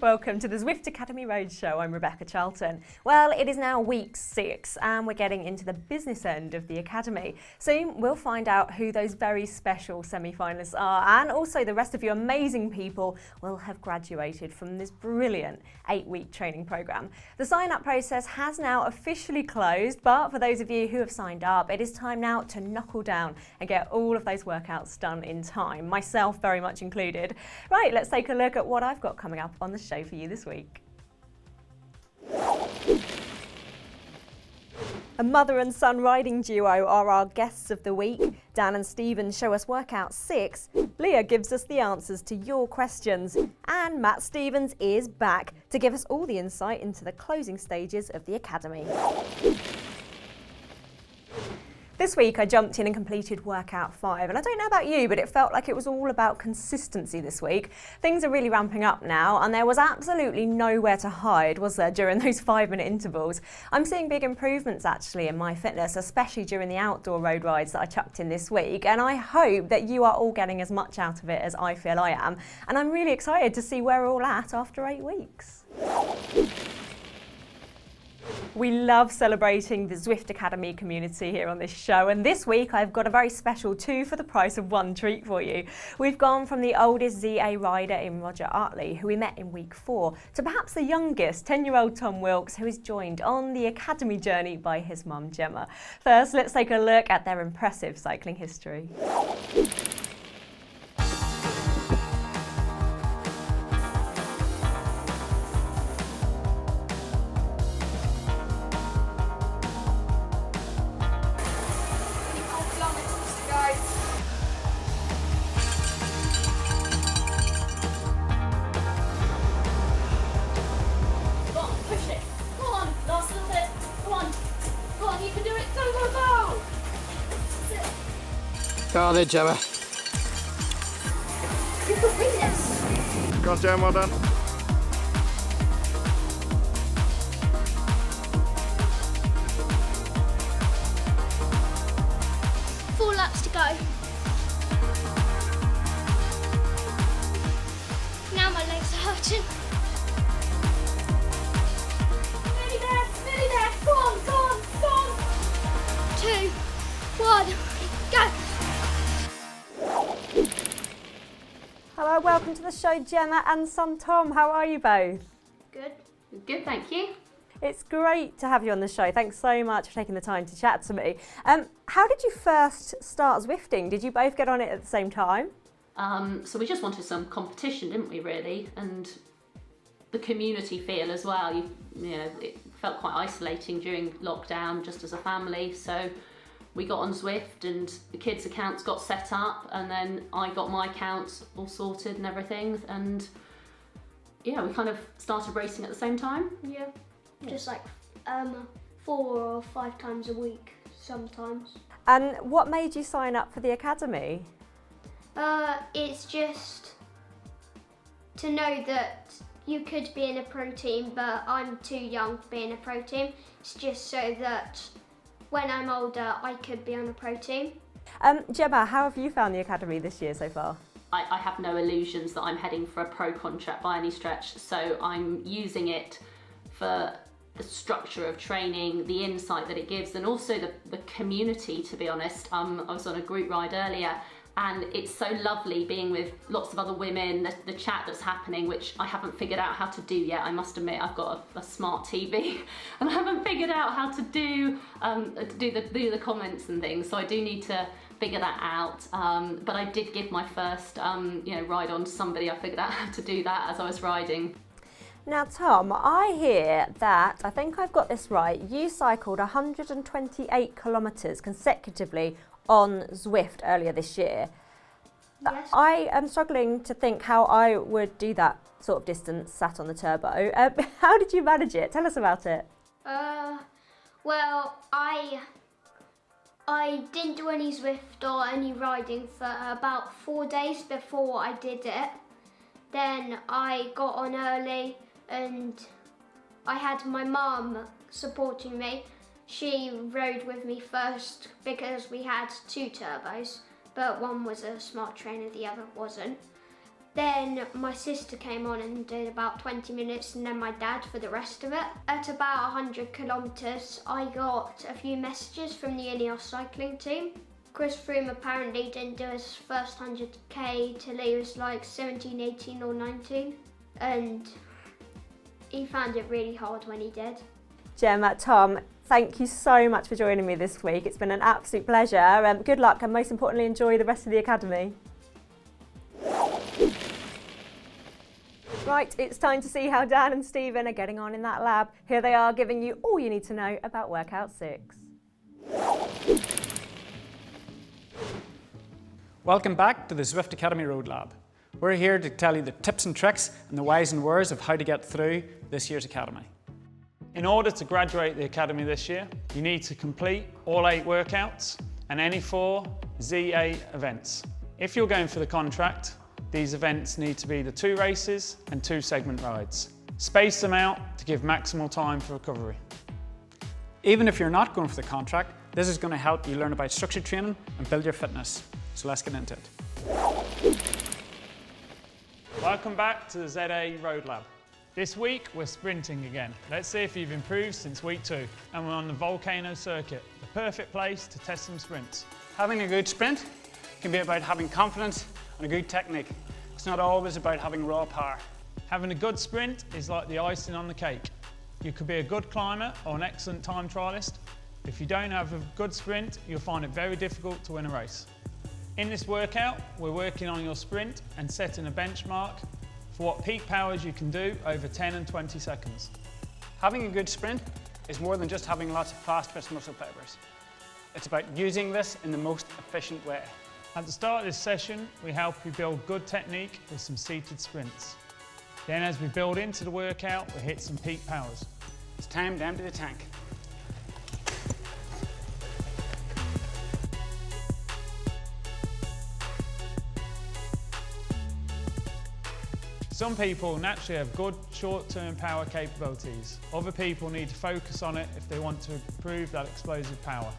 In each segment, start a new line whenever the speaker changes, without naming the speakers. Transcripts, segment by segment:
Welcome to the Zwift Academy Roadshow. I'm Rebecca Charlton. Well, it is now week 6 and we're getting into the business end of the Academy. Soon we'll find out who those very special semi-finalists are, and also the rest of you amazing people will have graduated from this brilliant 8-week training programme. The sign-up process has now officially closed, but for those of you who have signed up, it is time now to knuckle down and get all of those workouts done in time, myself very much included. Right, let's take a look at what I've got coming up on the show for you this week. A mother and son riding duo are our guests of the week. Dan and Stephen show us workout 6, Leah gives us the answers to your questions, and Matt Stevens is back to give us all the insight into the closing stages of the Academy. This week I jumped in and completed workout 5, and I don't know about you, but it felt like it was all about consistency this week. Things are really ramping up now, and there was absolutely nowhere to hide, was there, during those 5-minute intervals. I'm seeing big improvements actually in my fitness, especially during the outdoor road rides that I chucked in this week, and I hope that you are all getting as much out of it as I feel I am, and I'm really excited to see where we're all at after 8 weeks. We love celebrating the Zwift Academy community here on this show, and this week I've got a very special 2 for the price of 1 treat for you. We've gone from the oldest ZA rider in Roger Artley, who we met in week 4, to perhaps the youngest, 10-year-old Tom Wilks, who is joined on the Academy journey by his mum Gemma. First, let's take a look at their impressive cycling history.
Go on then, Gemma.
You can bring this.
Go on, Gemma, well done.
Four laps to go. Now my legs are hurting. Nearly there. Go on. 2, 1, go.
Hello, welcome to the show, Gemma and son Tom. How are you both?
Good, thank you.
It's great to have you on the show. Thanks so much for taking the time to chat to me. How did you first start Zwifting? Did you both get on it at the same time?
So we just wanted some competition, didn't we, really? And the community feel as well. You know, it felt quite isolating during lockdown, just as a family. So we got on Zwift and the kids' accounts got set up, and then I got my accounts all sorted and everything. And yeah, we kind of started racing at the same time.
Yeah, just like 4 or 5 times a week sometimes.
And what made you sign up for the Academy?
It's just to know that you could be in a pro team, but I'm too young to be in a pro team. It's just so that when I'm older, I could be on a pro team.
Gemma, how have you found the Academy this year so far?
I have no illusions that I'm heading for a pro contract by any stretch, so I'm using it for the structure of training, the insight that it gives, and also the community, to be honest. I was on a group ride earlier, and it's so lovely being with lots of other women, the chat that's happening, which I haven't figured out how to do yet. I must admit, I've got a smart TV and I haven't figured out how to do the comments and things, so I do need to figure that out. But I did give my first ride on to somebody. I figured out how to do that as I was riding.
Now Tom, I hear that, I think I've got this right, you cycled 128 kilometres consecutively on Zwift earlier this year.
Yes.
I am struggling to think how I would do that sort of distance sat on the turbo. How did you manage it? Tell us about it.
Well, I didn't do any Zwift or any riding for about 4 days before I did it. Then I got on early and I had my mum supporting me. She rode with me first because we had 2 turbos, but one was a smart trainer, the other wasn't. Then my sister came on and did about 20 minutes, and then my dad for the rest of it. At about 100 kilometres, I got a few messages from the Ineos cycling team. Chris Froome apparently didn't do his first 100k till he was like 17, 18 or 19, and he found it really hard when he did.
Gemma, Tom, thank you so much for joining me this week. It's been an absolute pleasure. Good luck, and most importantly, enjoy the rest of the academy. Right, it's time to see how Dan and Stephen are getting on in that lab. Here they are, giving you all you need to know about workout 6.
Welcome back to the Zwift Academy Road Lab. We're here to tell you the tips and tricks and the whys and whers of how to get through this year's academy. In order to graduate the academy this year, you need to complete all 8 workouts and any 4 Z8 events. If you're going for the contract, these events need to be the 2 races and 2 segment rides. Space them out to give maximal time for recovery. Even if you're not going for the contract, this is going to help you learn about structured training and build your fitness. So let's get into it. Welcome back to the ZA Road Lab. This week we're sprinting again. Let's see if you've improved since week 2. And we're on the Volcano circuit, the perfect place to test some sprints.
Having a good sprint can be about having confidence and a good technique. It's not always about having raw power.
Having a good sprint is like the icing on the cake. You could be a good climber or an excellent time trialist. If you don't have a good sprint, you'll find it very difficult to win a race. In this workout, we're working on your sprint and setting a benchmark for what peak powers you can do over 10 and 20 seconds.
Having a good sprint is more than just having lots of fast-twitch muscle fibers. It's about using this in the most efficient way.
At the start of this session, we help you build good technique with some seated sprints. Then as we build into the workout, we hit some peak powers.
It's time to empty the tank.
Some people naturally have good short-term power capabilities. Other people need to focus on it if they want to improve that explosive power.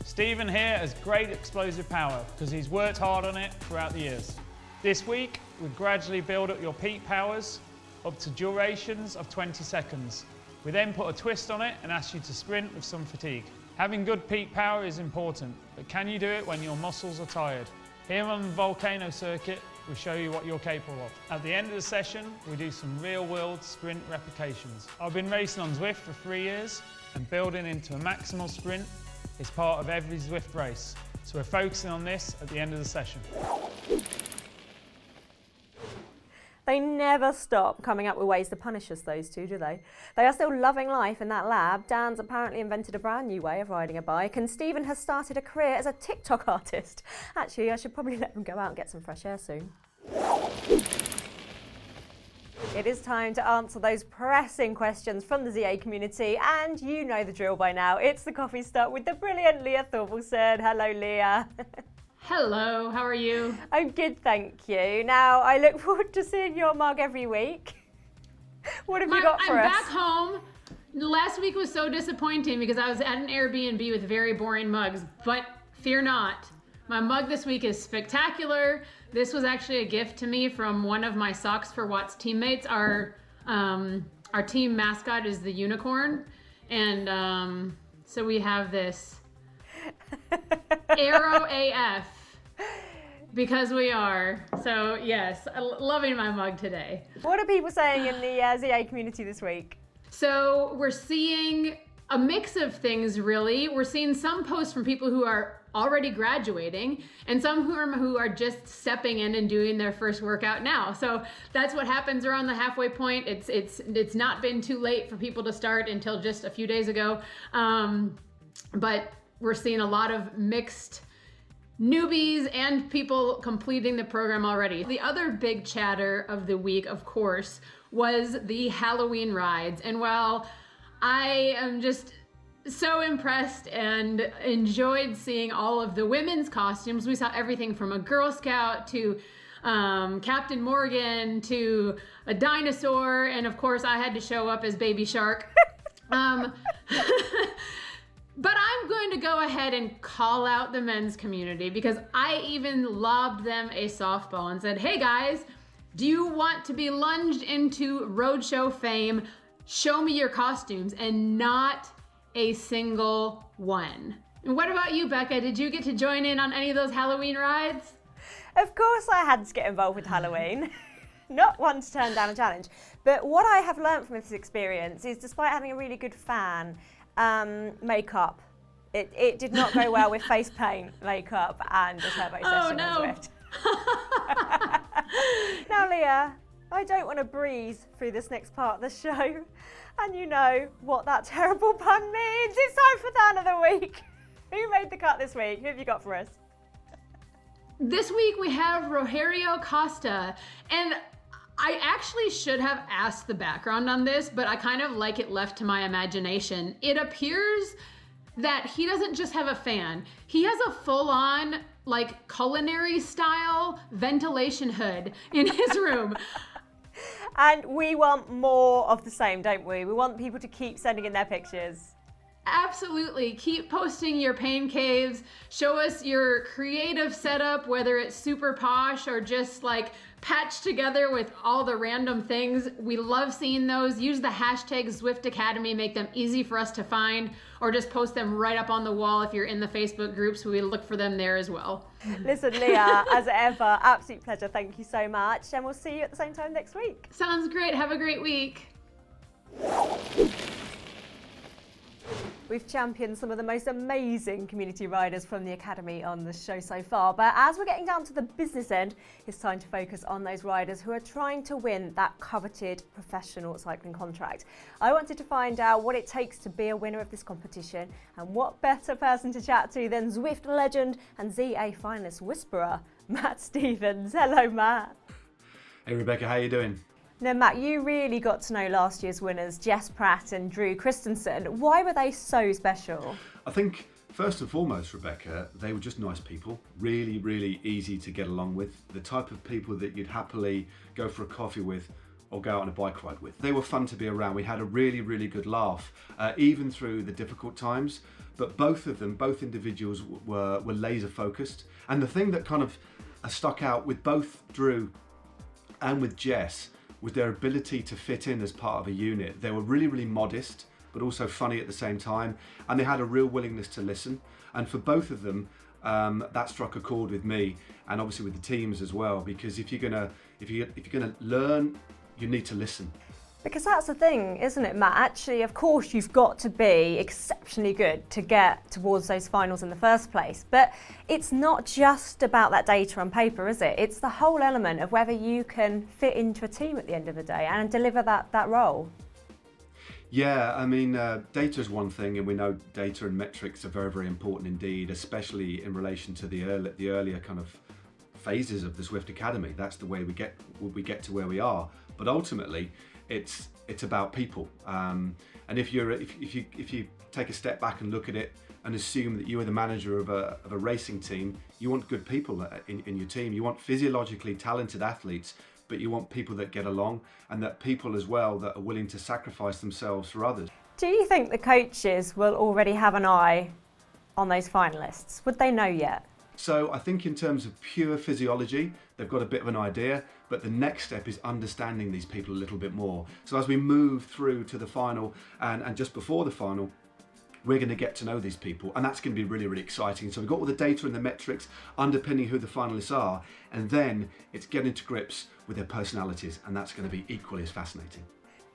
Stephen here has great explosive power because he's worked hard on it throughout the years. This week, we gradually build up your peak powers up to durations of 20 seconds. We then put a twist on it and ask you to sprint with some fatigue. Having good peak power is important, but can you do it when your muscles are tired? Here on the Volcano circuit, we show you what you're capable of. At the end of the session, we do some real-world sprint replications. I've been racing on Zwift for 3 years, and building into a maximal sprint is part of every Zwift race. So we're focusing on this at the end of the session.
They never stop coming up with ways to punish us, those two, do they? They are still loving life in that lab. Dan's apparently invented a brand new way of riding a bike, and Stephen has started a career as a TikTok artist. Actually, I should probably let them go out and get some fresh air soon. It is time to answer those pressing questions from the ZA community, and you know the drill by now. It's the coffee stop with the brilliant Leah Thorvaldsen. Hello, Leah.
Hello, how are you?
I'm good, thank you. Now, I look forward to seeing your mug every week. What have you got for us?
I'm back home. Last week was so disappointing because I was at an Airbnb with very boring mugs, but fear not. My mug this week is spectacular. This was actually a gift to me from one of my Socks for Watts teammates. Our team mascot is the unicorn, and so we have this Aero AF because we are. So yes, loving my mug today.
What are people saying in the ZA community this week?
So we're seeing a mix of things, really. We're seeing some posts from people who are already graduating and some who are just stepping in and doing their first workout now. So that's what happens around the halfway point. It's not been too late for people to start until just a few days ago. But we're seeing a lot of mixed newbies and people completing the program already. The other big chatter of the week, of course, was the Halloween rides. And while I am just so impressed and enjoyed seeing all of the women's costumes, we saw everything from a Girl Scout to Captain Morgan to a dinosaur, and of course I had to show up as Baby Shark. But I'm going to go ahead and call out the men's community because I even lobbed them a softball and said, hey guys, Do you want to be lunged into roadshow fame? Show me your costumes, and not a single one. And what about you, Becca? Did you get to join in on any of those Halloween rides?
Of course I had to get involved with Halloween. Not one to turn down a challenge. But what I have learned from this experience is, despite having a really good fan, makeup, it did not go well with face paint, makeup and a turbo session on Zwift. Now, Leah, I don't want to breeze through this next part of the show. And you know what that terrible pun means. It's time for Dan of the week. Who made the cut this week? Who have you got for us?
This week we have Rogerio Costa, and I actually should have asked the background on this, but I kind of like it left to my imagination. It appears that he doesn't just have a fan. He has a full-on, like, culinary style ventilation hood in his room.
And we want more of the same, don't we? We want people to keep sending in their pictures.
Absolutely. Keep posting your pain caves. Show us your creative setup, whether it's super posh or just like patched together with all the random things. We love seeing those. Use the hashtag Zwift Academy, make them easy for us to find, or just post them right up on the wall if you're in the Facebook groups. We look for them there as well.
Listen, Leah, as ever, absolute pleasure. Thank you so much. And we'll see you at the same time next week.
Sounds great. Have a great week.
We've championed some of the most amazing community riders from the Academy on the show so far, but as we're getting down to the business end, it's time to focus on those riders who are trying to win that coveted professional cycling contract. I wanted to find out what it takes to be a winner of this competition, and what better person to chat to than Zwift legend and ZA finalist whisperer, Matt Stevens. Hello, Matt.
Hey Rebecca, how you doing?
Now, Matt, you really got to know last year's winners, Jess Pratt and Drew Christensen. Why were they so special?
I think first and foremost, Rebecca, they were just nice people, really, really easy to get along with, the type of people that you'd happily go for a coffee with or go out on a bike ride with. They were fun to be around. We had a really, really good laugh, even through the difficult times. But both of them, both individuals were laser focused. And the thing that kind of stuck out with both Drew and with Jess was their ability to fit in as part of a unit. They were really, really modest, but also funny at the same time. And they had a real willingness to listen. And for both of them, that struck a chord with me, and obviously with the teams as well, because if you're gonna learn, you need to listen.
Because that's the thing, isn't it, Matt? Actually, of course, you've got to be exceptionally good to get towards those finals in the first place. But it's not just about that data on paper, is it? It's the whole element of whether you can fit into a team at the end of the day and deliver that role.
Yeah, I mean, data is one thing, and we know data and metrics are very, very important indeed, especially in relation to the earlier kind of phases of the Zwift Academy. That's the way we get to where we are. But ultimately, it's about people, and if you take a step back and look at it and assume that you are the manager of a racing team, you want good people in your team. You want physiologically talented athletes, but you want people that get along, and that people as well that are willing to sacrifice themselves for others.
Do you think the coaches will already have an eye on those finalists? Would they know yet?
So I think in terms of pure physiology, they've got a bit of an idea, but the next step is understanding these people a little bit more. So as we move through to the final and just before the final, we're going to get to know these people, and that's going to be really, really exciting. So we've got all the data and the metrics underpinning who the finalists are, and then it's getting to grips with their personalities, and that's going to be equally as fascinating.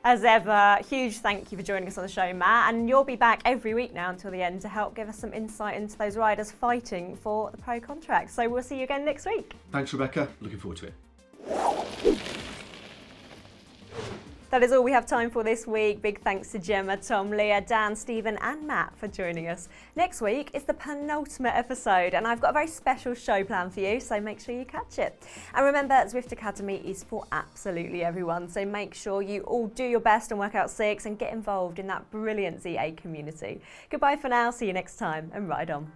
As ever, huge thank you for joining us on the show, Matt, and you'll be back every week now until the end to help give us some insight into those riders fighting for the pro contract. So we'll see you again next week.
Thanks, Rebecca. Looking forward to it.
That is all we have time for this week. Big thanks to Gemma, Tom, Leah, Dan, Stephen and Matt for joining us. Next week is the penultimate episode, and I've got a very special show planned for you, so make sure you catch it. And remember, Zwift Academy is for absolutely everyone, so make sure you all do your best on Workout 6 and get involved in that brilliant ZA community. Goodbye for now, see you next time, and ride on.